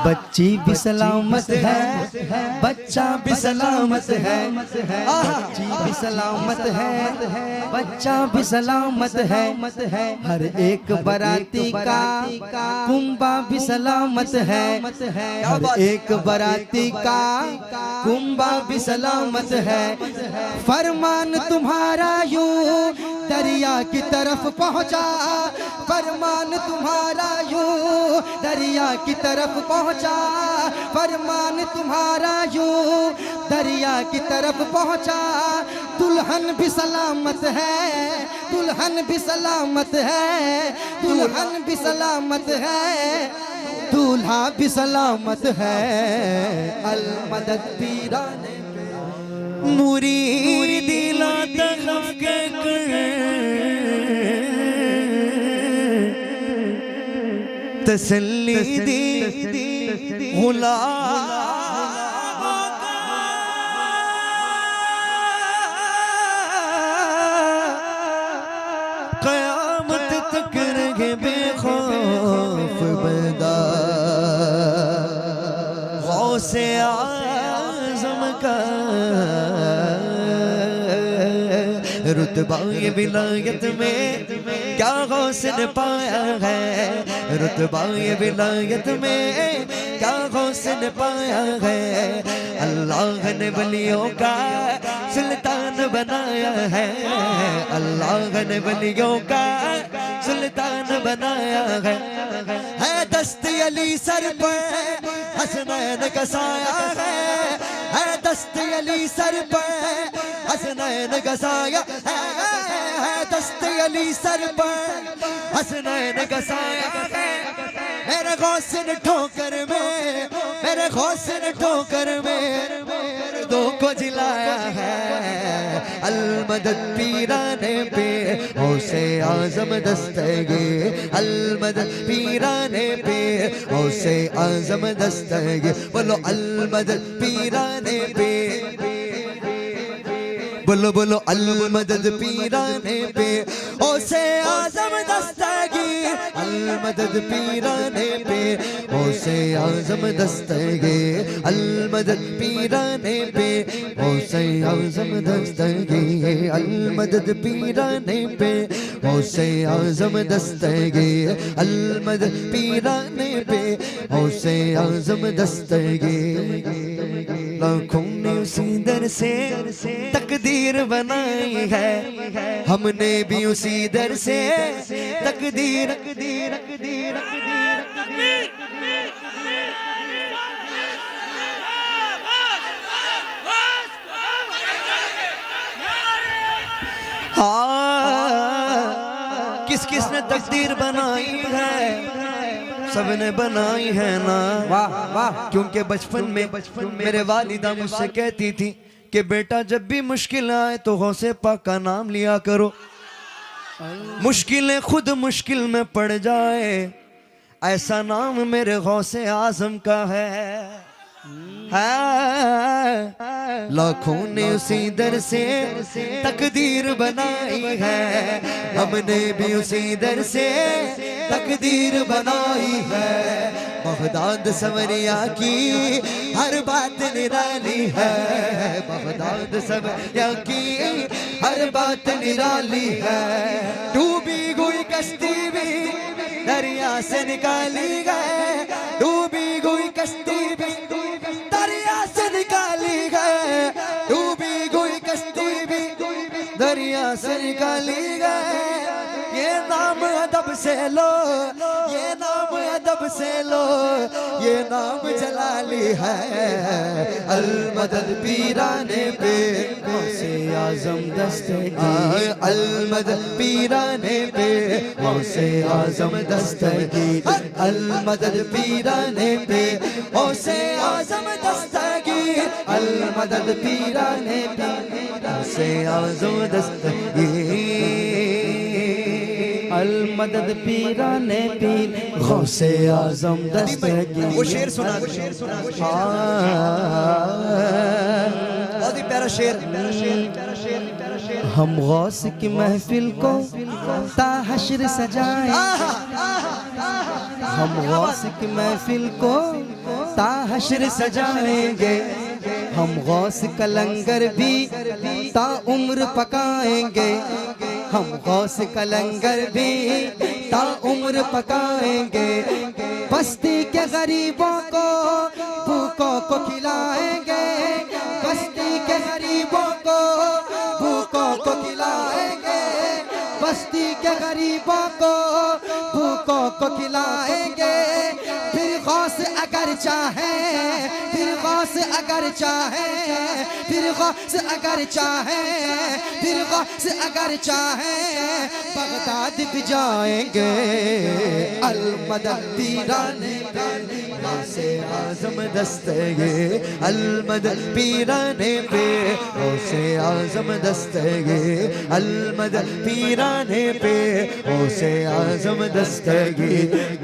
बच्ची भी सलामत है, बच्चा भी सलामत है, बच्ची भी सलामत है, बच्चा भी सलामत है, हर एक बराती का कुंबा भी सलामत है, हर एक बराती का कुंबा भी सलामत है। फरमान तुम्हारा यूं दरिया की तरफ पहुंचा, फरमान तुम्हारा यूं दरिया की तरफ पहुंचा, फरमान तुम्हारा यूं दरिया की तरफ पहुंचा। दुल्हन भी सलामत है, दुल्हन भी सलामत है, दुल्हन भी सलामत है, दूल्हा भी सलामत है। अल मदद पीराने मुरी दिला तखफ के तसल्ली दी गुलाम क़यामत तक रहे बेखौफ बंदा। गौसे आज़म का रुतबा ये विलायत में क्या गौस ने पाया है, रुतबा ये विलायत में क्या गौस ने पाया है। अल्लाह ने वलियों का सुल्तान बनाया है, अल्लाह ने वलियों का सुल्तान बनाया है दस्ती अली सर पर हसनैन का साया है दस्ती अली सर पर हसनैन का साया है दस्ती अली सर पर हसनैन का साया है। मेरे गौस ने ठोकर में, मेरे गौस ने ठोकर में दो को जिलाया है। अल मदद पीराने पे गौसे आज़म दस्तगीर, अल मदद पीराने पे गौसे आज़म दस्तगीर। बोलो अल मदद पीराने पे, बोलो बोलो अल मदद पीराने पे गौसे आज़म दस्तगीर, अल मदद पीराने पे गौसे आज़म दस्तगीर, अल मदद पीराने पे गौसे आज़म दस्तगीर, अल मदद पीराने पे गौसे आज़म दस्तगीर, अल मदद पीराने पे गौसे आज़म दस्तगीर। लाखों ने उसी दर से तकदीर बनाई है, हमने भी उसी दर से तकदीर किस किस ने तकदीर बनाई है, सबने बनाई है ना। वाह वाह। क्योंकि बचपन में मेरे वालिदा मुझसे कहती थी कि बेटा जब भी मुश्किल आए तो गौसे पाक का नाम लिया करो, मुश्किलें खुद मुश्किल में पड़ जाए ऐसा नाम मेरे गौसे आज़म का है। लाखों ने उसी दर से तकदीर बनाई है, हमने भी उसी दर से तकदीर बनाई है। बगदाद सवरिया की हर बात निराली है, बगदाद सवरिया की हर बात निराली है। डूबी हुई कश्ती भी दरिया से निकाली गए, डूबी हुई कश्ती भी दरिया से निकाली गए, डूबी हुई कश्ती भी दरिया से निकाली गए। ये नाम अदब से लो, ये नाम अदब से लो, ये नाम जलाली है। अल मदद पीराने पे गौसे आज़म दस्तगीर, अल मदद पीराने पे गौसे आज़म दस्तगीर, अल मदद पीराने पे गौसे आज़म दस्तगीर, अल मदद पीराने पे गौसे आज़म दस्तगीर, अल मदद पीराने पीर गौसे आज़म दस्तगीर। वो शेर सुना, बहुत ही प्यारा शेर। हम गौस की महफिल को ताहश्र सजाए, हम गौस की महफिल को ताहशर सजाएंगे, हम गौस का लंगर भी ता उम्र पकाएंगे, हम गौस का लंगर भी ता उम्र पकाएंगे। बस्ती के गरीबों को भूखों को खिलाएंगे, बस्ती के गरीबों को भूखों को खिलाएंगे, बस्ती के गरीबों को भूखों को खिलाएंगे। फिर गौस अगर चाहे, फिर गौस अगर चाहे, फिर गौस अगर चाहे, फिर गौस अगर चाहे बगदाद भी जाएंगे। अल मदद पीराने गौसे आज़म दस्तगे, अल मदद पीराने पे गौसे आज़म दस्तगे, अल मदद पीराने पे गौसे आज़म दस्तगे,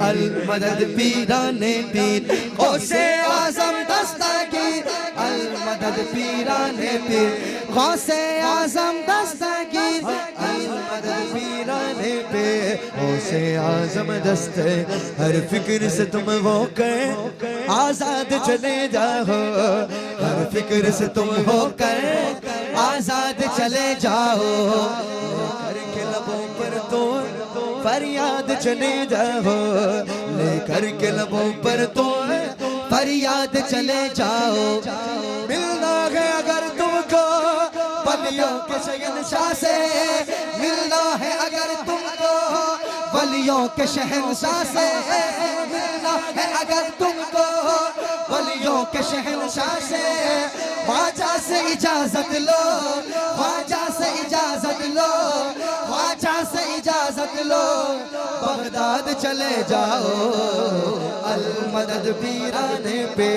अल मदद पीराने पीर गौसे आज़म दस्तगीर, अल मदद पीराने पीर गौसे आज़म दस्तगीर, अल मदद पीराने पे गौसे आज़म दस्तगीर। हर फिक्र से तुम होकर आजाद चले जाओ, हर फिक्र से तुम होकर आजाद चले जाओ। करके लबों पर तो फरियाद चले जाओ, लेकर के लबों पर तो फरियाद चले जाओ। मिलना है अगर तुमको वलियों के शहंशाह से, मिलना है अगर तुमको वलियों के शहंशाह से, मिलना है अगर तुमको वलियों के शहंशाह से। ख्वाजा से इजाजत लो, ख्वाजा से इजाजत लो, ख्वाजा से इजाजत लो, बगदाद चले जाओ। अल मदद पीराने पे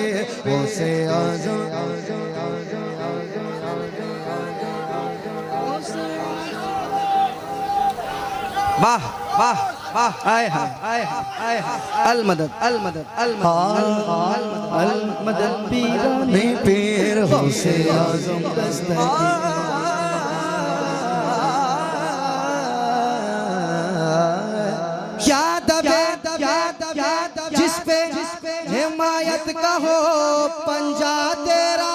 गौसे आज़म, वाह वाह वाह, आए हाय आए हाय, अल मदद अल मदद अल मदद अल मदद पीराने पीर गौसे आज़म दस्तगीर। जिस पे हिमायत का हो पंजा तेरा,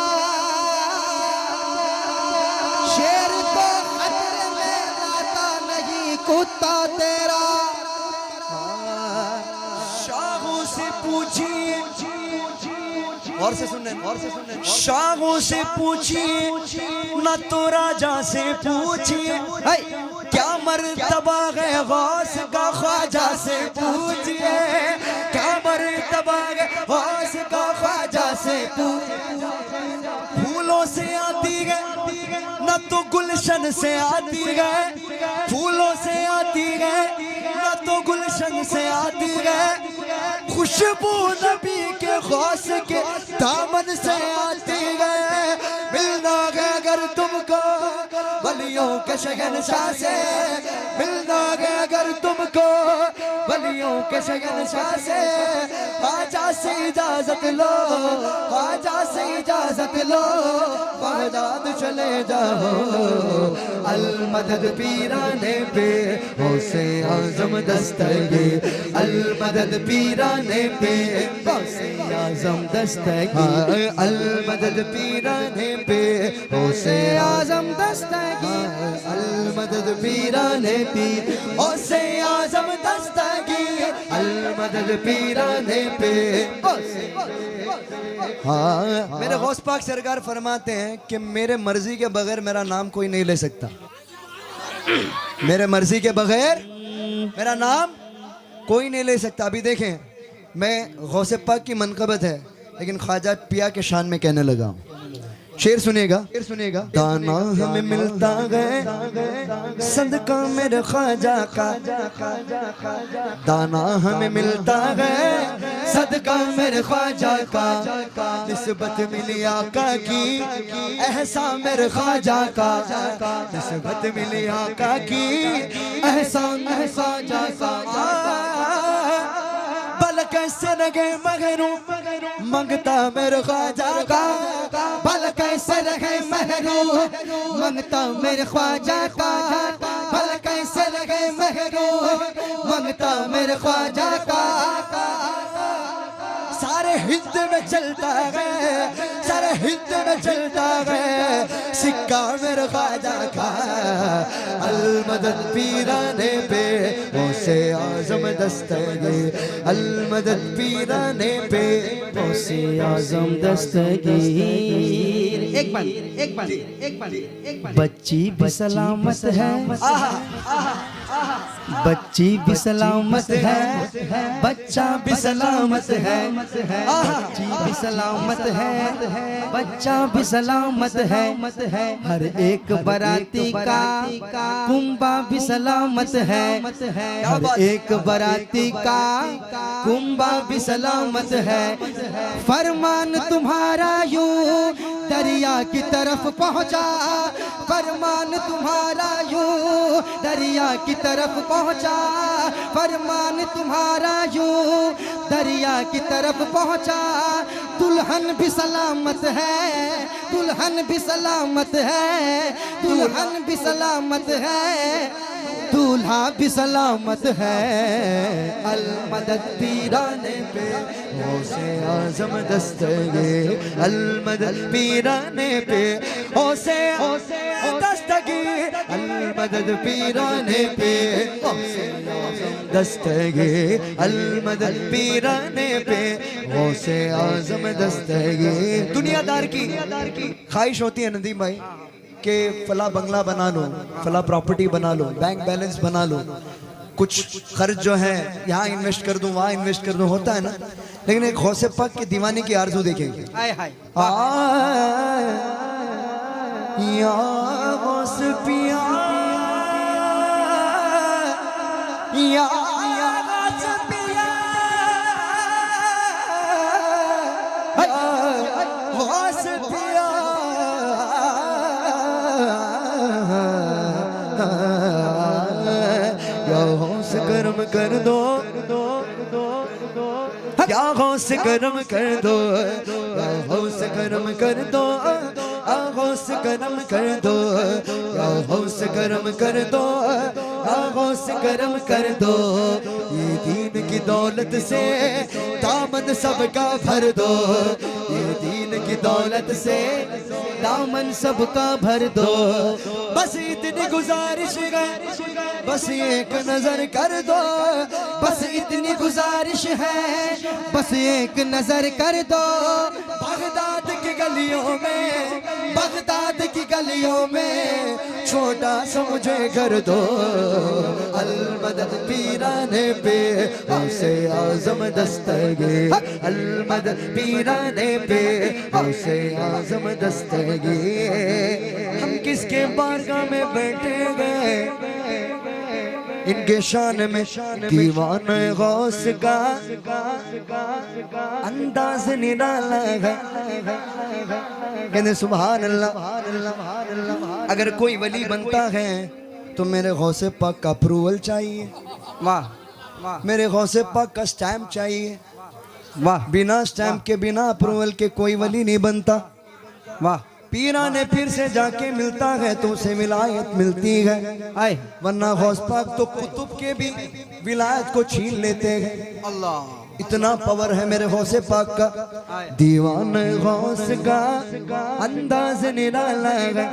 शेर तो खतरे में लाता नहीं कुत्ता तेरा। शाहों से पूछिए, और से सुनने, और से सुनने, शाहों से पूछिए न तो राजा से पूछिए, क्या मर्तबा है गौस का ख्वाजा से पूछिए, क्या मर्तबा है गौस का ख्वाजा से पूछिए। फूलों से आती है न तो गुलशन से आती है, फूलों से आती है न तो गुलशन से आती है। खुशबू नबी के गौस के दामन से आती है। मिलना है अगर तुमको वलियों के शहंशाह से, मिलना है अगर तुमको वलियों के शहंशाह से। ख्वाजा से इजाजत लो, ख्वाजा से इजाजत लो, बगदाद चले जाओ। अल मदद पीराने पे गौसे आज़म दस्तगीर, अल मदद पीराने पे गौसे आज़म दस्तगीर, अल मदद पीराने पे गौसे आज़म दस्तगीर, अल मदद पीराने पीर गौसे आज़म दस्तगीर, अल मदद पीराने पे। हाँ, मेरे गौस पाक सरकार फरमाते हैं कि मेरे मर्जी के बगैर मेरा नाम कोई नहीं ले सकता, मेरे मर्जी के बगैर मेरा नाम कोई नहीं ले सकता। अभी देखें, मैं गौसे पाक की मनक़बत है लेकिन ख्वाजा पिया के शान में कहने लगा हूँ। शेर सुनेगा, शेर सुनेगा। दाना हमें मिलता है सदका मेरे ख्वाजा का, दाना हमें मिलता है सदका मेरे ख्वाजा का। निस्बत मिली आका की एहसान मेरे ख्वाजा का, निस्बत मिली आका की एहसान मेरे ख्वाजा का। बल कैसे रहे महरूम मंगता मेरे ख्वाजा का, बल कैसे रहे महरूम मंगता मेरे ख्वाजा का, बल कैसे रहे महरूम मंगता मेरे ख्वाजा का। सारे हिंद में चलता है, सारे हिंद में चलता है सिक्का मेरे ख्वाजा का। अलमदद पीराने पे गौसे आजम दस्तगीर, अलमदद पीराने पे गौसे आजम दस्तगीर। एक बार बच्ची भी सलामत है, बच्ची भी सलामत है, बच्चा भी सलामत है, बच्ची भी सलामत है, बच्चा भी सलामत है, हर एक बराती का कुंबा भी सलामत है, हर एक बराती का कुंबा भी सलामत है। फरमान तुम्हारा यूं दरिया की तरफ पहुंचा, फरमान तुम्हारा यूं दरिया की तरफ पहुंचा, फरमान तुम्हारा यूं दरिया की तरफ पहुंचा। दुल्हन भी सलामत है, दुल्हन भी सलामत है, दुल्हन भी सलामत है, दूल्हा भी सलामत है। अलमदद पीराने पे गौसे आजम दस्तगीर, अलमदद पीराने पे गौसे दस्तगीर, अलमदद पीराने पे गौसे आजम दस्तगीर, अलमदद पीराने पे गौसे आजम दस्तगीर। दुनियादार की ख्वाहिश होती है नदीम भाई कि फला बंगला बना लो, फला प्रॉपर्टी बना लो, बैंक बैलेंस बना लो, कुछ खर्च जो है यहाँ इन्वेस्ट कर दूं, वहाँ इन्वेस्ट कर दूं, होता है ना। लेकिन एक गौसे पाक की दीवानी की आरज़ू देखेंगे। या गौस पिया, या गौस पिया, गौस पिया, या गौस करम कर दो, या गौस करम कर दो, या गौस करम कर दो, या गौस करम कर दो, या गौस करम कर दो, या गौस करम कर दो। ये दीन की दौलत से दामन सबका भर दो, ये दीन की दौलत से दामन सबका भर दो। बस इतनी गुजारिश है, बस एक नजर कर दो, बस इतनी गुजारिश है, बस एक नजर कर दो। बगदाद की गलियों में, बगदाद की गलियों में छोटा सा मुझे कर दो। अलमदद पीराने पे गौसे आजम दस्तगीर, अलमदद पीराने पे गौसे आजम दस्तगीर। हम किसके बारगाह में बैठे गए, इनके शान में दीवाने गौस का अंदाज निराला है। कहते सुभान अल्लाह। अगर कोई वली बनता है तो मेरे गौसे पाक का अप्रूवल चाहिए, वाह वाह, मेरे गौसे पाक का स्टैम्प चाहिए। वाह बिना स्टैम्प के, बिना अप्रूवल के कोई वली नहीं बनता। वाह। पीराने पीर से जाके मिलता है तो उसे विलायत मिलती है, आए वरना गौस पाक तो कुतुब के भी विलायत को छीन लेते हैं। अल्लाह, इतना पावर है मेरे गौसे पाक का। दीवान गौस का अंदाज निराला है,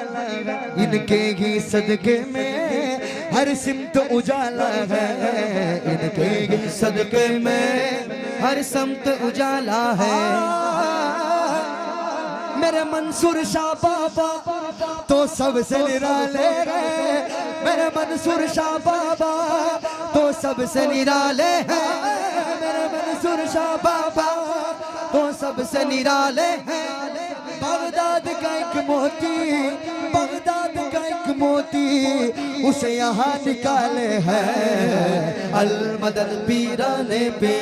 इनके ही सदके में हर सिमत उजाला है, इनके ही सदके में हर समत उजाला है। मेरे मंसूर शाह बाबा तो सबसे निराले हैं, मेरे मंसूर शाह बाबा तो सबसे निराले हैं, मेरे मंसूर शाह बाबा तो सबसे निराले हैं। बगदाद का एक मोती, बगदाद का एक मोती उसे यहाँ निकाले हैं। अलमदद पीराने पे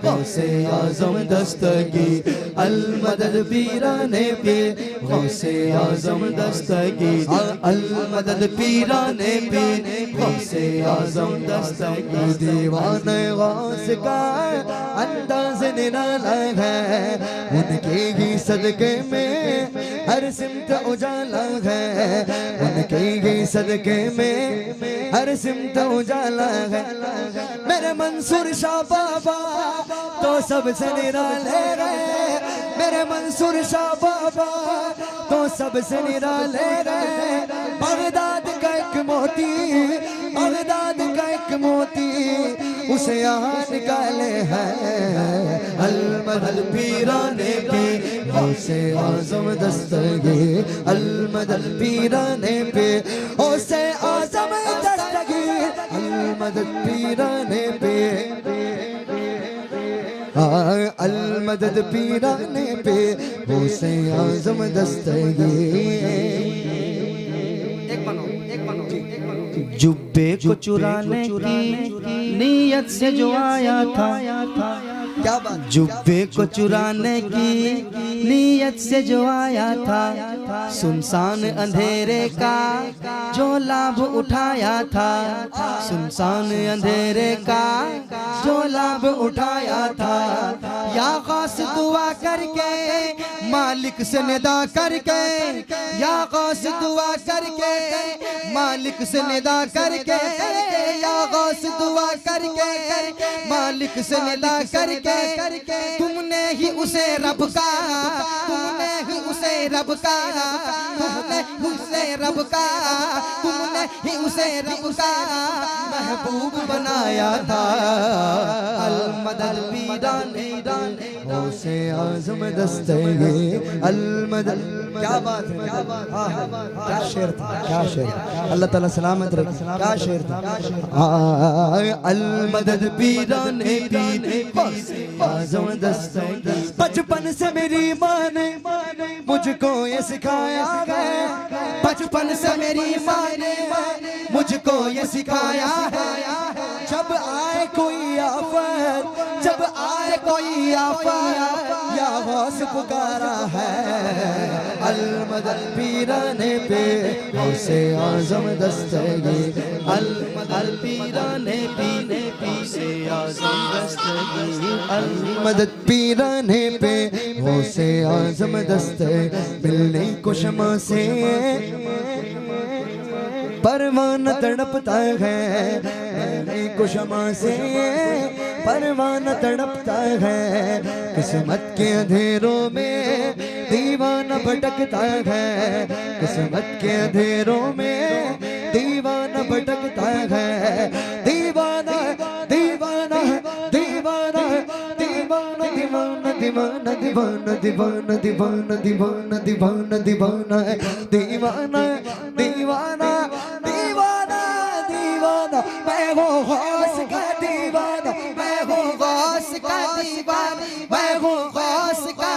गौसे आजम दस्तगीर, अलमदद पीराने पे गौसे आजम दस्तगीर, अलमदद पीराने पे गौसे आजम दस्तगीर। दीवाने गौस का अंदाज निराला है, उनके ही सदके में हर सिमत उजाला है, उनके ही सदके में हर सिमत उजाला है। मेरे मंसूर शाह बाबा तो सबसे निराले गए, मेरे मंसूर शाह बाबा तो सबसे निराले गए। बगदाद का एक मोती, बगदाद का एक मोती उसे यहाँ निकाले हैं। अलमदल पीराने पे उसे आज़म दस्तगीर, अलमदल पीराने पे उसे आज़म दस्तगीर, अलमदल पीराने पे अलमदद पीराने पे उसे आज़म दस्तगीर। जुब्बे को चुराने की नीयत से जो आया था, क्या बात, जुब्बे को चुराने की नीयत से जो आया था, सुनसान अंधेरे का जो लाभ उठाया था, सुनसान अंधेरे का जो लाभ उठाया था। या गौस दुआ करके मालिक से निदा करके, या गौस दुआ करके मालिक से निदा करके, या गौस दुआ करके मालिक से निदा करके, तुमने ही उसे रब का, तुमने ही उसे रब का, तुमने उसे रब का, तुमने ही उसे रब का महबूब बनाया था। अलमदद पीराने उसे आज़म दस्तगीर, अलमदद। क्या बात है, क्या बात, क्या शेर था, क्या शेर, अल्लाह ताला सलामत रखे, क्या शेर था। अलमदद पीराने पीने आज़म दस्तगीर। बचपन से मेरी माँ ने मुझको ये सिखाया है, बचपन से मेरी माँ ने मुझको ये सिखाया है। जब आए कोई आफत, जब आए कोई आफत, या गौस पुकारा है। अलमदद पीराने पे उसे आज़म दस्तगीर, अलमदद पीराने पीने पीसे आज़म दस्तगीर, अलमदद पीराने पे उसे आज़म दस्तगीर। मिलने को शमा से परवाना तड़पता है, मिलने को शमा से परवाना तड़पता है। किस्मत के अंधेरों में दीवाना भटकता है, किस्मत के अंधेरों में दीवाना भटकता है। दीवाना दीवाना दीवाना दीवाना दीवाना दीवाना दीवाना दीवाना दीवाना दीवाना दीवाना दीवाना है, दीवाना दीवाना दीवाना दीवाना। मैं वो गौस का दीवाना, मैं वो गौस का दीवाना, मैं वो गौस का,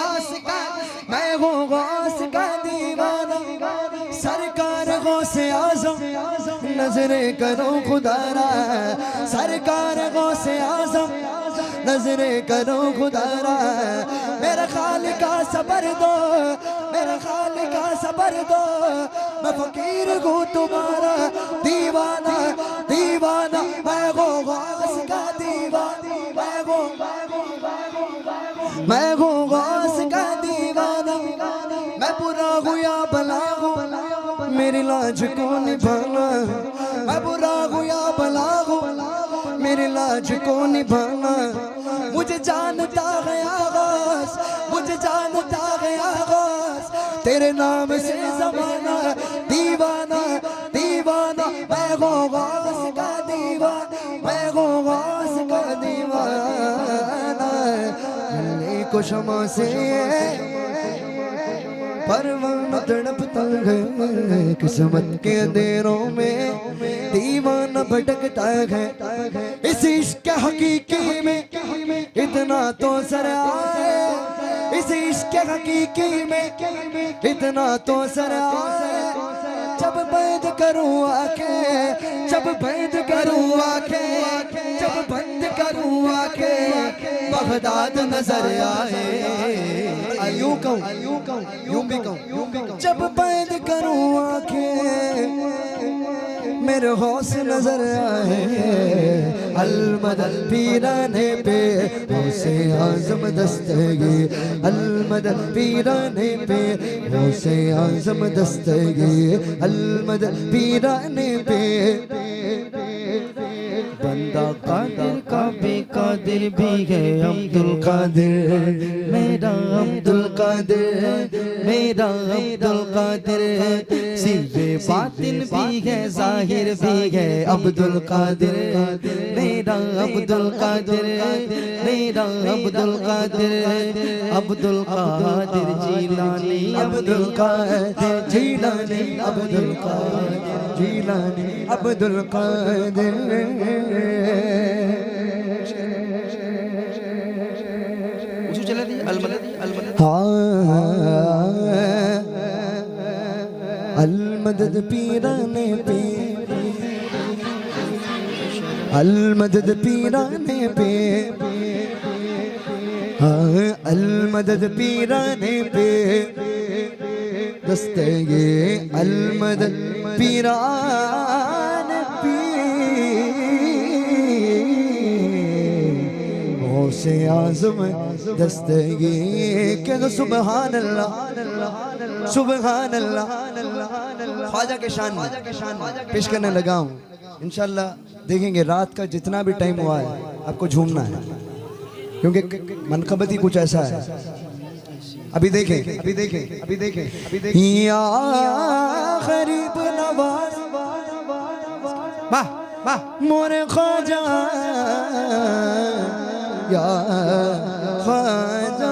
मैं वो गौस का दीवाना। सरकार गौसे आज़म नजरे करो खुदारा, सरकार गौसे आज़म नजरे करो खुदारा। मेरा खालिका सबर दो, मेरा खालिका सबर दो, मैं फकीर हूँ तुम्हारा दीवाना दीवाना। मैं वो गौस का दीवाना, मैं वो गौस का दीवाना। मैं बुरा हूँ या भला हूँ मेरी लाज को निभाना, मैं बुरा हूँ या भला हूँ मेरी लाज को निभाना। मुझे जानता गया गौस, मुझे जानता गया गौस, तेरे नाम से ज़माना दीवाना दीवाना। मैं वो गौस का दीवाना, मैं वो गौस का दीवाना। मिलने को शमा से परवाना तड़पता है, किस्मत के अंधेरों में दीवाना भटकता है। इस इश्क हकीकी में इतना तो सर आए, इस इश्क हकीकी में इतना तो सर आए। जब बंद करूँ आंखें, जब बंद करूँ आंखें, जब बंद करूँ आंखें, बगदाद नजर आए। यूं कहूँ, यूं भी कहूँ, जब बंद करूँ आंखें, मेरे हौस नजर आए अलमदद पीराने पे हौसे आजम दस्तगी अलमदद पीराने पे हौसे आजम दस्तगी अलमदद पीराने पे बंदा कादिर का बेकादिर भी है अब्दुल कादिर मेरा अब्दुल कादिर मेरा अब्दुल कादिर सिर्फ़े बातिन भी है जाहिर भी है अब्दुल कादिर मेरा अब्दुल कादिर मेरा अब्दुल कादिर अब्दुल कादिर जीलानी अब्दुल कादिर जीलानी अब्दुल कादिर जीलानी अब्दुल कादिर चला दी अलमदद अलमदद पीराने पे अलमदद पीराने पे अलमदद पीराने पे दस्तगी अलमदद पीराने पे हौसे आज़म दस्तगी के सुबहान अल्लाह सुबहान अल्लाह ख्वाजा के शान पेश करने लगा हूँ। इंशाल्लाह देखेंगे रात का जितना भी टाइम हुआ है आपको झूमना है क्योंकि मनकबत ही कुछ ऐसा है। अभी देखें अभी देखें अभी देखें अभी देखें या गरीब नवाज वाह वाह मोरे ख्वाजा या ख्वाजा